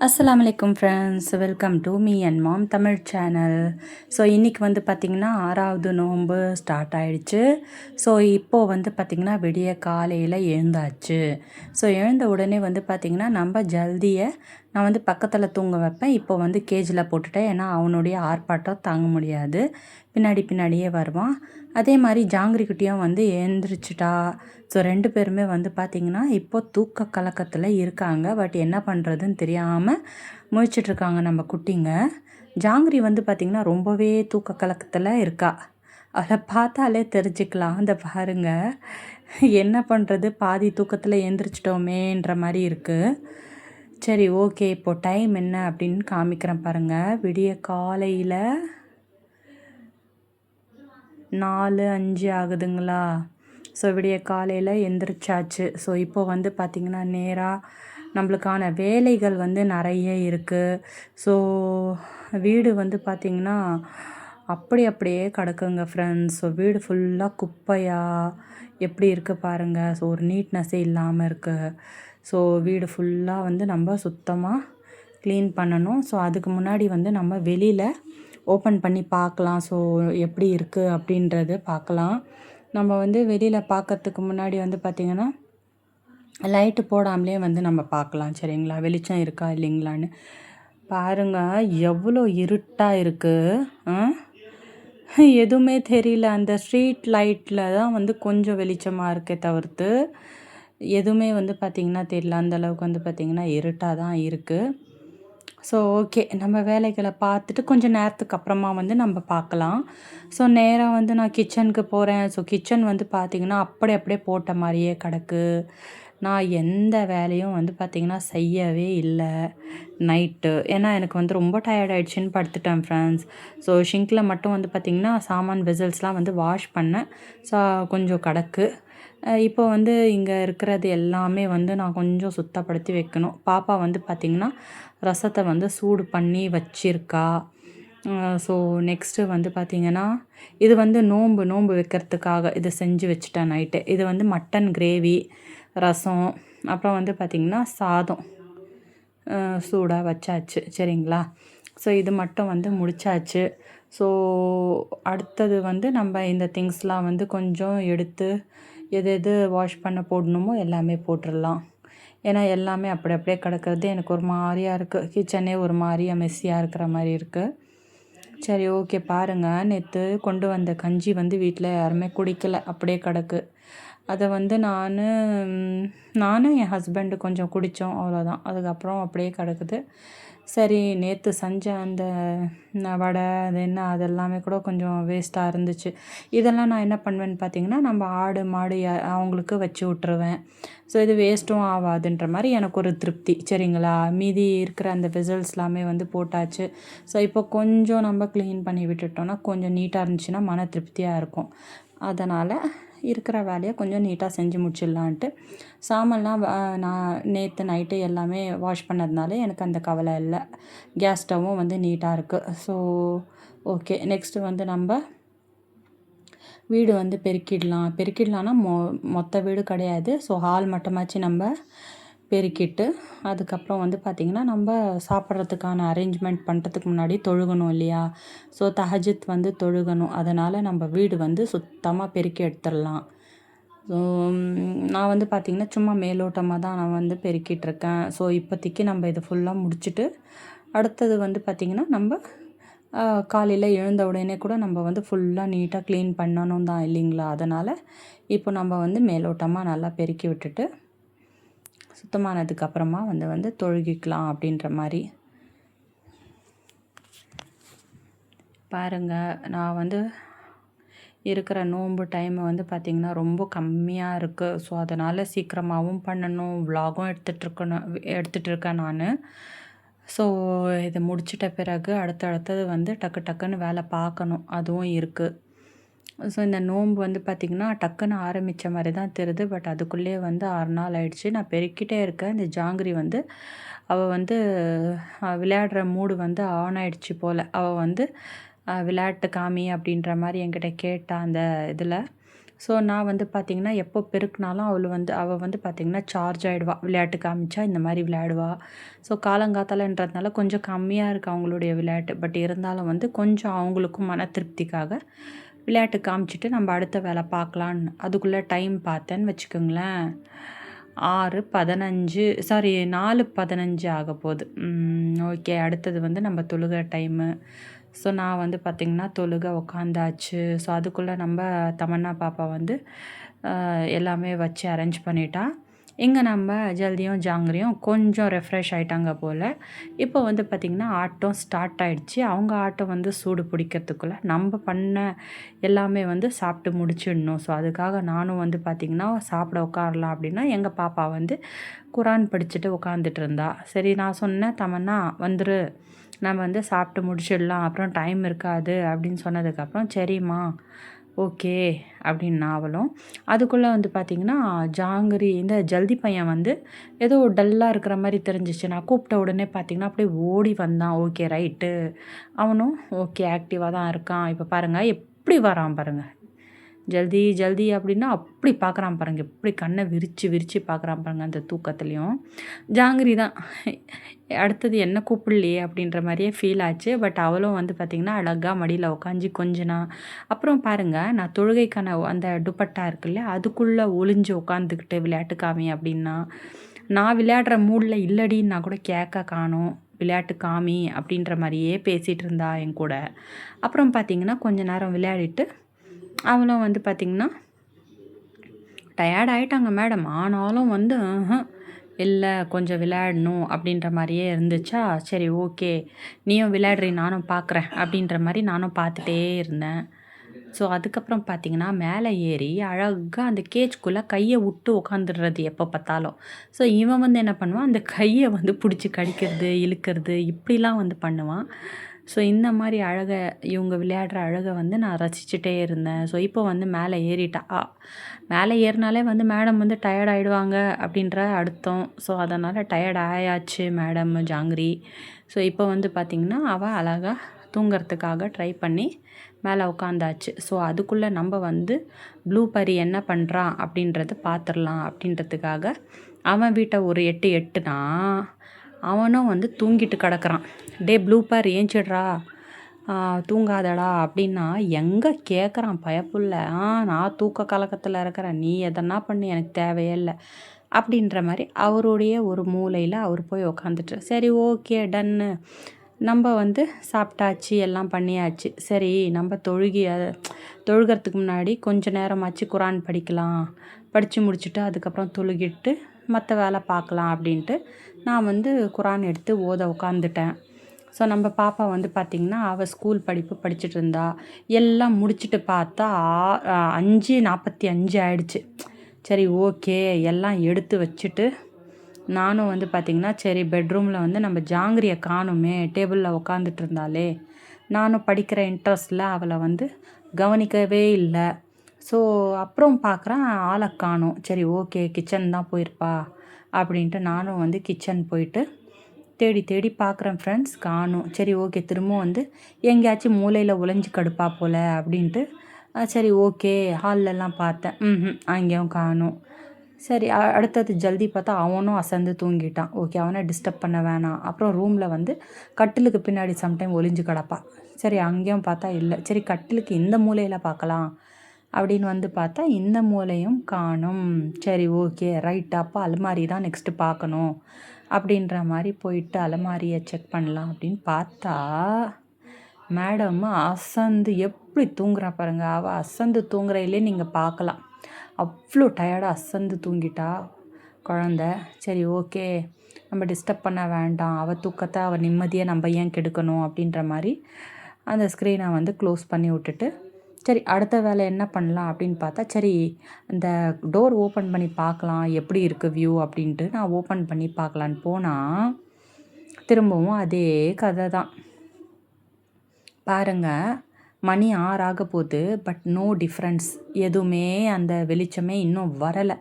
அஸ்ஸலாமு அலைக்கும் friends, welcome to me and mom Tamil channel. So இன்றைக்கி வந்து பார்த்திங்கன்னா 6வது நோன்பு ஸ்டார்ட் ஆகிடுச்சு. ஸோ இப்போது வந்து பார்த்திங்கன்னா விடிய காலையில் எழுந்தாச்சு. ஸோ எழுந்த உடனே வந்து பார்த்திங்கன்னா நம்ம ஜல்தியை நான் வந்து பக்கத்தில் தூங்க வைப்பேன். இப்போ வந்து கேஜில் போட்டுட்டேன். ஏன்னா அவனுடைய ஆர்ப்பாட்டம் தாங்க முடியாது, பின்னாடியே வருவான். அதே மாதிரி ஜாங்கிரிக்குட்டியும் வந்து எழுந்திரிச்சிட்டா. ஸோ 2 பேருமே வந்து பார்த்திங்கன்னா இப்போது தூக்க கலக்கத்தில் இருக்காங்க. பட் என்ன பண்ணுறதுன்னு தெரியாமல் முழிச்சிட்ருக்காங்க நம்ம குட்டிங்க. ஜாங்கிரி வந்து பார்த்திங்கன்னா ரொம்பவே தூக்க கலக்கத்தில் இருக்கா. அவளை பார்த்தாலே தெரிஞ்சுக்கலாம். அந்த பாருங்க, என்ன பண்ணுறது, பாதி தூக்கத்தில் எழுந்திரிச்சிட்டோமேன்ற மாதிரி இருக்குது. சரி, ஓகே, இப்போது டைம் என்ன அப்படின்னு காமிக்கிறேன் பாருங்கள். விடிய காலையில் 4:05 ஆகுதுங்களா. ஸோ விடிய காலையில் எந்திரிச்சாச்சு. ஸோ இப்போ வந்து பார்த்திங்கன்னா நேராக நம்மளுக்கான வேலைகள் வந்து நிறைய இருக்குது. ஸோ வீடு வந்து பார்த்திங்கன்னா அப்படியே கிடக்குங்க ஃப்ரெண்ட்ஸ். ஸோ வீடு ஃபுல்லாக குப்பையாக எப்படி இருக்குது பாருங்கள். ஸோ ஒரு நீட்னஸ்ஸே இல்லாமல் இருக்குது. ஸோ வீடு ஃபுல்லாக வந்து நம்ம சுத்தமாக க்ளீன் பண்ணணும். ஸோ அதுக்கு முன்னாடி வந்து நம்ம வெளியில் ஓப்பன் பண்ணி பார்க்கலாம். ஸோ எப்படி இருக்குது அப்படின்றது பார்க்கலாம். நம்ம வந்து வெளியில் பார்க்கறதுக்கு முன்னாடி வந்து பார்த்திங்கன்னா லைட்டு போடாமலே வந்து நம்ம பார்க்கலாம். சரிங்களா, வெளிச்சம் இருக்கா இல்லைங்களான்னு பாருங்கள். எவ்வளோ இருட்டாக இருக்குது, எதுவுமே தெரியல. அந்த ஸ்ட்ரீட் லைட்டில் தான் வந்து கொஞ்சம் வெளிச்சமாக இருக்கே தவிர்த்து எதுவுமே வந்து பார்த்திங்கன்னா தெரியல. அந்தளவுக்கு வந்து பார்த்திங்கன்னா இருட்டாக தான் இருக்குது. ஸோ ஓகே, நம்ம வேலைகளை பார்த்துட்டு கொஞ்சம் நேரத்துக்கு அப்புறமா வந்து நம்ம பார்க்கலாம். ஸோ நேராக வந்து நான் கிச்சனுக்கு போகிறேன். ஸோ கிச்சன் வந்து பார்த்திங்கன்னா அப்படியே போட்ட மாதிரியே கிடக்கு. நான் எந்த வேலையும் வந்து பார்த்திங்கன்னா செய்யவே இல்லை நைட்டு. ஏன்னா எனக்கு வந்து ரொம்ப டயர்ட் ஆகிடுச்சின்னு படுத்துட்டேன் ஃப்ரெண்ட்ஸ். ஸோ ஷிங்கில் மட்டும் வந்து பார்த்திங்கன்னா சாமான் வெசல்ஸ்லாம் வந்து வாஷ் பண்ணேன். ஸோ கொஞ்சம் கிடக்கு. இப்போ வந்து இங்கே இருக்கிறது எல்லாமே வந்து நான் கொஞ்சம் சுத்தப்படுத்தி வைக்கணும். பாப்பா வந்து பார்த்திங்கன்னா ரசத்தை வந்து சூடு பண்ணி வச்சிருக்கா. ஸோ நெக்ஸ்ட்டு வந்து பார்த்திங்கன்னா இது வந்து நோன்பு வைக்கிறதுக்காக இதை செஞ்சு வச்சுட்டேன் நைட்டு. இது வந்து மட்டன் கிரேவி, ரசம், அப்புறம் வந்து பார்த்திங்கன்னா சாதம் சூடாக வச்சாச்சு. சரிங்களா, ஸோ இது மட்டும் வந்து முடிச்சாச்சு. ஸோ அடுத்தது வந்து நம்ம இந்த திங்ஸ்லாம் வந்து கொஞ்சம் எடுத்து எது வாஷ் பண்ண போடணுமோ எல்லாமே போட்டுடலாம். ஏன்னா எல்லாமே அப்படியே கிடக்கிறது எனக்கு ஒரு மாதிரியாக இருக்குது. கிச்சனே ஒரு மாதிரியா மெஸ்ஸியாக இருக்கிற மாதிரி இருக்குது. சரி, ஓகே, பாருங்கள். நேற்று கொண்டு வந்த கஞ்சி வந்து வீட்டில் யாருமே குடிக்கலை, அப்படியே கிடக்கு. அதை வந்து நானும் என் ஹஸ்பண்டு கொஞ்சம் குடித்தோம், அவ்வளோதான். அதுக்கப்புறம் அப்படியே கிடக்குது. சரி, நேற்று செஞ்ச அந்த வடை அது என்ன அதெல்லாமே கூட கொஞ்சம் வேஸ்ட்டாக இருந்துச்சு. இதெல்லாம் நான் என்ன பண்ணுவேன்னு பார்த்திங்கன்னா நம்ம ஆடு மாடு அவங்களுக்கு வச்சு விட்ருவேன். ஸோ இது வேஸ்ட்டும் ஆகாதுன்ற மாதிரி எனக்கு ஒரு திருப்தி. சரிங்களா, மீதி இருக்கிற அந்த வெசல்ஸ்லாமே வந்து போட்டாச்சு. ஸோ இப்போ கொஞ்சம் நம்ம க்ளீன் பண்ணி விட்டுட்டோன்னா கொஞ்சம் நீட்டாக இருந்துச்சுன்னா மன திருப்தியாக இருக்கும். அதனால் இருக்கிற வேலையை கொஞ்சம் நீட்டாக செஞ்சு முடிச்சிடலான்ட்டு சாமான்லாம் நான் நேற்று நைட்டு எல்லாமே வாஷ் பண்ணதுனால எனக்கு அந்த கவலை இல்லை. கேஸ் ஸ்டவ்வும் வந்து நீட்டாக இருக்குது. ஸோ ஓகே, நெக்ஸ்ட்டு வந்து நம்ம வீடு வந்து பெருக்கிடலான்னா மொத்த வீடு கிடையாது. ஸோ ஹால் மட்டுமாச்சு நம்ம பெருக்கிட்டு அதுக்கப்புறம் வந்து பார்த்திங்கன்னா நம்ம சாப்பிட்றதுக்கான அரேஞ்ச்மெண்ட் பண்ணுறதுக்கு முன்னாடி தொழுகணும் இல்லையா. ஸோ தஹஜுத் வந்து தொழுகணும். அதனால் நம்ம வீடு வந்து சுத்தமாக பெருக்கி எடுத்துடலாம். ஸோ நான் வந்து பார்த்திங்கன்னா சும்மா மேலோட்டமாக தான் நான் வந்து பெருக்கிட்டுருக்கேன். ஸோ இப்போதைக்கு நம்ம இதை ஃபுல்லாக முடிச்சுட்டு அடுத்தது வந்து பார்த்திங்கன்னா நம்ம காலையில் எழுந்த உடனே கூட நம்ம வந்து ஃபுல்லாக நீட்டாக க்ளீன் பண்ணணும் தான் இல்லைங்களா. அதனால் இப்போ நம்ம வந்து மேலோட்டமாக நல்லா பெருக்கி விட்டுட்டு சுத்தமானதுக்கப்புறமா வந்து தொழுகிக்கலாம் அப்படின்ற மாதிரி பாருங்கள். நான் வந்து இருக்கிற நோன்பு டைமை வந்து பார்த்திங்கன்னா ரொம்ப கம்மியாக இருக்குது. ஸோ அதனால் சீக்கிரமாகவும் பண்ணணும், விலாகும் எடுத்துகிட்டு இருக்கேன் நான். ஸோ இதை முடிச்சிட்ட பிறகு அடுத்தது வந்து டக்குன்னு வேலை பார்க்கணும், அதுவும் இருக்குது. ஸோ இந்த நோன்பு வந்து பார்த்திங்கன்னா டக்குன்னு ஆரம்பித்த மாதிரி தான் தெரியுது. பட் அதுக்குள்ளேயே வந்து 6 நாள் ஆயிடுச்சு. நான் பெருக்கிட்டே இருக்கேன். இந்த ஜாங்கிரி வந்து அவள் வந்து விளையாடுற மூடு வந்து ஆன் ஆகிடுச்சு போல். அவள் வந்து விளையாட்டு காமி அப்படின்ற மாதிரி என்கிட்ட கேட்டா அந்த இதில். ஸோ நான் வந்து பார்த்திங்கன்னா எப்போ பெருக்குனாலும் அவள் வந்து பார்த்திங்கன்னா சார்ஜ் ஆகிடுவா. விளையாட்டு காமிச்சா இந்த மாதிரி விளையாடுவா. ஸோ காலங்காத்தாலன்றதுனால கொஞ்சம் கம்மியாக இருக்குது அவங்களுடைய விளையாட்டு. பட் இருந்தாலும் வந்து கொஞ்சம் அவங்களுக்கும் மன திருப்திக்காக விளையாட்டு காமிச்சிட்டு நம்ம அடுத்த வேலை பார்க்கலான்னு அதுக்குள்ளே டைம் பார்த்தேன்னு வச்சுக்கோங்களேன், 6:15 சாரி 4:15 ஆக போகுது. ஓகே, அடுத்தது வந்து நம்ம தொழுகை டைமு. ஸோ நான் வந்து பார்த்திங்கன்னா தொழுகை உக்காந்தாச்சு. ஸோ அதுக்குள்ளே நம்ம தமன்னா பாப்பா வந்து எல்லாமே வச்சு அரேஞ்ச் பண்ணிட்டா. இங்கே நம்ம ஜல்தியும் ஜாங்கிரியும் கொஞ்சம் ரெஃப்ரெஷ் ஆகிட்டாங்க போல். இப்போ வந்து பார்த்திங்கன்னா ஆட்டம் ஸ்டார்ட் ஆகிடுச்சு. அவங்க ஆட்டம் வந்து சூடு பிடிக்கிறதுக்குள்ளே நம்ம பண்ண எல்லாமே வந்து சாப்பிட்டு முடிச்சிடணும். ஸோ அதுக்காக நானும் வந்து பார்த்திங்கன்னா சாப்பிட உட்காரலாம் அப்படின்னா எங்கள் பாப்பா வந்து குரான் படிச்சுட்டு உட்காந்துட்டு இருந்தா. சரி, நான் சொன்னேன், தமன்னா வந்துரு, நம்ம வந்து சாப்பிட்டு முடிச்சிடலாம், அப்புறம் டைம் இருக்காது அப்படின்னு சொன்னதுக்கப்புறம் சரிம்மா ஓகே அப்படின்னா அவளும். அதுக்குள்ளே வந்து பார்த்திங்கன்னா ஜாங்கிரி இந்த ஜல்தி பையன் வந்து ஏதோ டல்லாக இருக்கிற மாதிரி தெரிஞ்சிச்சு. நான் கூப்பிட்ட உடனே பார்த்திங்கன்னா அப்படியே ஓடி வந்தான். ஓகே ரைட்டு, அவனும் ஓகே ஆக்டிவாக தான் இருக்கான். இப்போ பாருங்கள் எப்படி வரான் பாருங்கள், ஜல்தி ஜல்தி அப்படின்னா அப்படி பார்க்குறான் பாருங்கள், எப்படி கண்ணை விரித்து விரித்து பார்க்குறான் பாருங்கள் அந்த தூக்கத்துலேயும். ஜாங்கிரி தான் அடுத்தது என்ன கூப்பிடலையே அப்படின்ற மாதிரியே ஃபீல் ஆச்சு. பட் அவளும் வந்து பார்த்திங்கன்னா அழகாக மடியில் உட்காந்து கொஞ்சினா. அப்புறம் பாருங்கள், நான் தொழுகைக்கான அந்த துப்பட்டா இருக்குல்ல அதுக்குள்ளே ஒளிஞ்சு உட்காந்துக்கிட்டு விளையாட்டு காமி அப்படின்னா, நான் விளையாடுற மூடில் இல்லடின்னு நான் கூட கேட்க காணோம், விளையாட்டு காமி அப்படின்ற மாதிரியே பேசிகிட்டு இருந்தா என் கூட. அப்புறம் பார்த்திங்கன்னா கொஞ்ச நேரம் விளையாடிட்டு அவளும் வந்து பார்த்திங்கன்னா டயர்ட் ஆகிட்டாங்க மேடம். ஆனாலும் வந்து இல்லை கொஞ்சம் விளையாடணும் அப்படின்ற மாதிரியே இருந்துச்சா. சரி ஓகே, நீயும் விளையாடுறீ நானும் பார்க்குறேன் அப்படின்ற மாதிரி நானும் பார்த்துட்டே இருந்தேன். ஸோ அதுக்கப்புறம் பார்த்திங்கன்னா மேலே ஏறி அழகாக அந்த கேஜ்குள்ளே கையை விட்டு உட்காந்துடுறது எப்போ பார்த்தாலும். ஸோ இவன் வந்து என்ன பண்ணுவான், அந்த கையை வந்து பிடிச்சி கடிக்கிறது இழுக்கிறது இப்படிலாம் வந்து பண்ணுவான். ஸோ இந்த மாதிரி இவங்க விளையாடுற அழகை வந்து நான் ரசிச்சுட்டே இருந்தேன். ஸோ இப்போ வந்து மேலே ஏறிட்டா. மேலே ஏறினாலே வந்து மேடம் வந்து டயர்ட் ஆகிடுவாங்க அப்படின்ற அர்த்தம். ஸோ அதனால் டயர்ட் ஆயாச்சு மேடம் ஜாங்கிரி. ஸோ இப்போ வந்து பார்த்திங்கன்னா அவள் அழகாக தூங்கிறதுக்காக ட்ரை பண்ணி மேலே உட்காந்தாச்சு. ஸோ அதுக்குள்ளே நம்ம வந்து ப்ளூ பரி என்ன பண்ணுறான் அப்படின்றத பார்த்துடலாம் அப்படின்றதுக்காக அவன் வீட்டை ஒரு எட்டுனா அவனும் வந்து தூங்கிட்டு கிடக்குறான். டே ப்ளூப்பர் ஏஞ்சிடுறா, தூங்காதடா அப்படின்னா எங்கே கேட்குறான் பயப்புள்ள. நான் தூக்க கலக்கத்தில் இருக்கிறேன், நீ எதனா பண்ணி எனக்கு தேவையே இல்லை அப்படின்ற மாதிரி அவருடைய ஒரு மூலையில் அவர் போய் உக்காந்துட்டு, சரி ஓகே டன்னு, நம்ம வந்து சாப்பிட்டாச்சு எல்லாம் பண்ணியாச்சு. சரி நம்ம தொழுகிறதுக்கு முன்னாடி கொஞ்ச நேரமாச்சு குரான் படிக்கலாம், படித்து முடிச்சுட்டு அதுக்கப்புறம் தொழுகிட்டு மற்ற வேலை பார்க்கலாம் அப்படின்ட்டு நான் வந்து குரான் எடுத்து ஓத உட்காந்துட்டேன். ஸோ நம்ம பாப்பா வந்து பார்த்திங்கன்னா அவள் ஸ்கூல் படிப்பு படிச்சுட்டு இருந்தா. எல்லாம் முடிச்சுட்டு பார்த்தா 5:45 ஆயிடுச்சு. சரி ஓகே எல்லாம் எடுத்து வச்சுட்டு நானும் வந்து பார்த்திங்கன்னா சரி பெட்ரூமில் வந்து நம்ம ஜாங்கிரியை காணுமே, டேபிளில் உட்காந்துட்டு இருந்தாலே, நானும் படிக்கிற இன்ட்ரெஸ்ட்டில் அவளை வந்து கவனிக்கவே இல்லை. ஸோ அப்புறம் பார்க்குறேன் ஆளை காணோம். சரி ஓகே கிச்சன் தான் போயிருப்பா அப்படின்ட்டு நானும் வந்து கிச்சன் போயிட்டு தேடி தேடி பார்க்குறேன் ஃப்ரெண்ட்ஸ், காணோம். சரி ஓகே திரும்பவும் வந்து எங்கேயாச்சும் மூலையில் ஒளிஞ்சு கடுப்பா போல் அப்படின்ட்டு சரி ஓகே ஹால்லெல்லாம் பார்த்தேன், அங்கேயும் காணோம். சரி அடுத்தது ஜல்தி பார்த்தா அவனும் அசந்து தூங்கிட்டான். ஓகே அவனை டிஸ்டர்ப் பண்ண வேணாம். அப்புறம் ரூமில் வந்து கட்டிலுக்கு பின்னாடி சம்டைம் ஒளிஞ்சு கிடப்பா. சரி அங்கேயும் பார்த்தா இல்லை. சரி கட்டிலுக்கு இந்த மூலையில் பார்க்கலாம் அப்படின்னு வந்து பார்த்தா இந்த மூலையும் காணும். சரி ஓகே ரைட், அப்போ அலமாரி தான் நெக்ஸ்ட்டு பார்க்கணும் அப்படின்ற மாதிரி போயிட்டு அலமாரியை செக் பண்ணலாம் அப்படின்னு பார்த்தா மேடம் அசந்து எப்படி தூங்குறா பாருங்கள். அவள் அசந்து தூங்குறையிலே நீங்கள் பார்க்கலாம், அவ்வளோ டயர்டாக அசந்து தூங்கிட்டா குழந்த. சரி ஓகே நம்ம டிஸ்டர்ப் பண்ண வேண்டாம், அவள் தூக்கத்தை அவள் நிம்மதியாக நம்ம ஏன் கெடுக்கணும் அப்படின்ற மாதிரி அந்த ஸ்க்ரீனை வந்து க்ளோஸ் பண்ணி விட்டுட்டு சரி அடுத்த வேலை என்ன பண்ணலாம் அப்படின்னு பார்த்தா சரி இந்த டோர் ஓப்பன் பண்ணி பார்க்கலாம் எப்படி இருக்குது வியூ அப்படின்ட்டு நான் ஓப்பன் பண்ணி பார்க்கலான்னு போனால் திரும்பவும் அதே கதை தான். பாருங்கள் மணி 6 ஆக போகுது, பட் நோ டிஃப்ரென்ஸ், எதுவுமே அந்த வெளிச்சமே இன்னும் வரலை.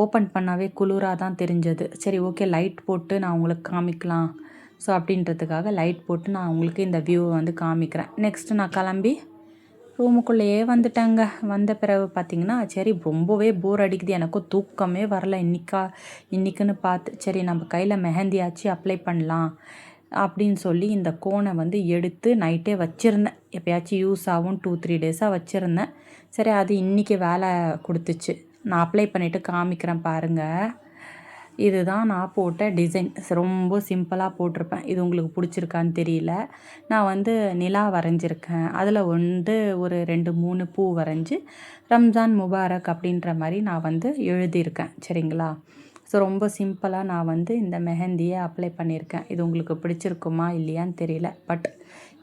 ஓப்பன் பண்ணாவே குளிராக தான் தெரிஞ்சது. சரி ஓகே லைட் போட்டு நான் உங்களுக்கு காமிக்கலாம் ஸோ அப்படின்றதுக்காக லைட் போட்டு நான் உங்களுக்கு இந்த வியூவை வந்து காமிக்கிறேன். நெக்ஸ்ட்டு நான் கிளம்பி ரூமுக்குள்ளேயே வந்துட்டேங்க. வந்த பிறகு பார்த்தீங்கன்னா, சரி ரொம்பவே போர் அடிக்குது. எனக்கும் தூக்கமே வரல இன்னைக்குன்னு பார்த்து, சரி நம்ம கையில மெஹந்தியாச்சு அப்ளை பண்ணலாம் அப்படின்னு சொல்லி இந்த கோனை வந்து எடுத்து நைட்டே வச்சுருந்தேன். எப்பயாச்சும் யூஸ் ஆகும் 2, 3 டேஸாக வச்சுருந்தேன். சரி அது இன்றைக்கி வேலை கொடுத்துச்சு. நான் அப்ளை பண்ணிவிட்டு காமிக்கிறேன் பாருங்கள். இதுதான் நான் போட்ட டிசைன். ரொம்ப சிம்பிளாக போட்டிருப்பேன். இது உங்களுக்கு பிடிச்சிருக்கான்னு தெரியல. நான் வந்து நிலா வரைஞ்சிருக்கேன். அதில் வந்து ஒரு 2, 3 பூ வரைஞ்சி ரம்ஜான் முபாரக் அப்படின்ற மாதிரி நான் வந்து எழுதியிருக்கேன். சரிங்களா? ஸோ ரொம்ப சிம்பிளாக நான் வந்து இந்த மெஹந்தியை அப்ளை பண்ணியிருக்கேன். இது உங்களுக்கு பிடிச்சிருக்குமா இல்லையான்னு தெரியல. பட்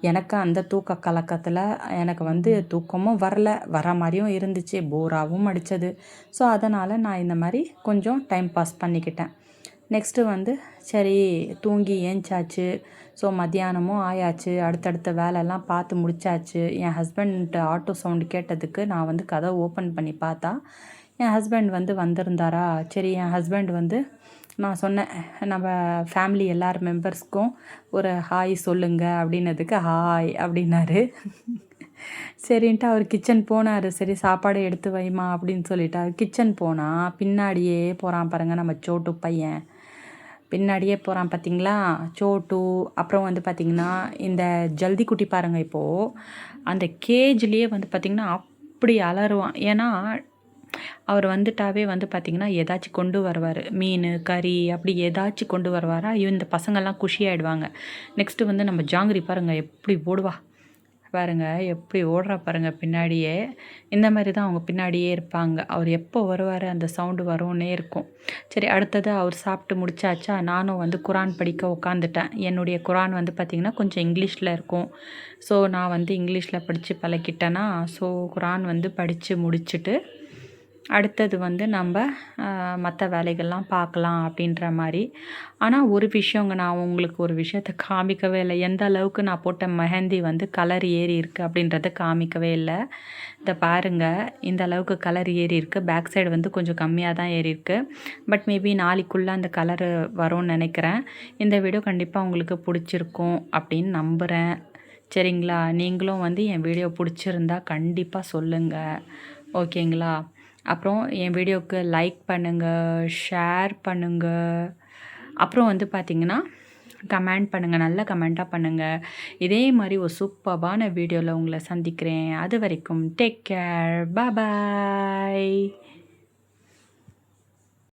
எனக்கு அந்த தூக்க கலக்கத்தில் எனக்கு வந்து தூக்கமும் வரல, வர மாதிரியும் இருந்துச்சு, போராகவும் அடித்தது. ஸோ அதனால் நான் இந்த மாதிரி கொஞ்சம் டைம் பாஸ் பண்ணிக்கிட்டேன். நெக்ஸ்ட்டு வந்து சரி தூங்கி ஏஞ்சாச்சு. ஸோ மத்தியானமும் ஆயாச்சு. அடுத்தடுத்த வேலைலாம் பார்த்து முடிச்சாச்சு. என் ஹஸ்பண்ட் ஆட்டோ சவுண்டு கேட்டதுக்கு நான் வந்து கதவை ஓப்பன் பண்ணி பார்த்தா என் ஹஸ்பண்ட் வந்து வந்திருந்தாரா. சரி என் ஹஸ்பண்ட் வந்து நான் சொன்னேன், நம்ம ஃபேமிலி எல்லார் மெம்பர்ஸ்க்கும் ஒரு ஹாய் சொல்லுங்க அப்படின்னதுக்கு ஹாய் அப்படின்னாரு. சரின்ட்டு அவர் கிச்சன் போனார். சரி சாப்பாடு எடுத்து வைமா அப்படின்னு சொல்லிட்டார். கிச்சன் போனால் பின்னாடியே போகிறான் பாருங்கள் நம்ம சோட்டு பையன். பின்னாடியே போகிறான் பார்த்தீங்களா சோட்டு. அப்புறம் வந்து பார்த்திங்கன்னா இந்த ஜல்தி குட்டி பாருங்கள், இப்போது அந்த கேஜ்லேயே வந்து பார்த்திங்கன்னா அப்படி அலறுவான். ஏன்னா அவர் வந்துட்டாவே வந்து பார்த்திங்கன்னா ஏதாச்சும் கொண்டு வருவார். மீன், கறி அப்படி ஏதாச்சும் கொண்டு வருவாரா, இந்த பசங்கள்லாம் குஷியாகிடுவாங்க. நெக்ஸ்ட்டு வந்து நம்ம ஜாங்கிரி பாருங்கள் எப்படி ஓடுவா பாருங்கள், எப்படி ஓடுறா பாருங்கள் பின்னாடியே. இந்த மாதிரி தான் அவங்க பின்னாடியே இருப்பாங்க. அவர் எப்போ வருவார் அந்த சவுண்டு வரும்னே இருக்கும். சரி அடுத்தது அவர் சாப்பிட்டு முடிச்சாச்சா, நானும் வந்து குரான் படிக்க உட்காந்துட்டேன். என்னுடைய குரான் வந்து பார்த்திங்கன்னா கொஞ்சம் இங்கிலீஷில் இருக்கும். ஸோ நான் வந்து இங்கிலீஷில் படித்து பழக்கிட்டேன்னா, ஸோ குரான் வந்து படித்து முடிச்சுட்டு அடுத்தது வந்து நம்ம மற்ற வேலைகள்லாம் பார்க்கலாம் அப்படின்ற மாதிரி. ஆனால் ஒரு விஷயங்க, நான் உங்களுக்கு ஒரு விஷயத்த காமிக்கவே இல்லை. எந்த அளவுக்கு நான் போட்ட மெஹந்தி வந்து கலர் ஏறி இருக்குது அப்படின்றத காமிக்கவே இல்லை. இதை பாருங்கள், இந்த அளவுக்கு கலர் ஏறி இருக்குது. பேக் சைடு வந்து கொஞ்சம் கம்மியாக தான் ஏறி இருக்குது. பட் மேபி நாளைக்குள்ளே அந்த கலரு வரும்னு நினைக்கிறேன். இந்த வீடியோ கண்டிப்பாக உங்களுக்கு பிடிச்சிருக்கும் அப்படின்னு நம்புகிறேன். சரிங்களா? நீங்களும் வந்து என் வீடியோ பிடிச்சிருந்தா கண்டிப்பாக சொல்லுங்கள். ஓகேங்களா? அப்புறம் என் வீடியோவுக்கு லைக் பண்ணுங்கள், ஷேர் பண்ணுங்கள். அப்புறம் வந்து பார்த்திங்கன்னா கமெண்ட் பண்ணுங்கள், நல்ல கமெண்ட்டாக பண்ணுங்கள். இதே மாதிரி ஒரு சூப்பர்பான வீடியோவில் உங்களை சந்திக்கிறேன். அது வரைக்கும் டேக் கேர், பாய்.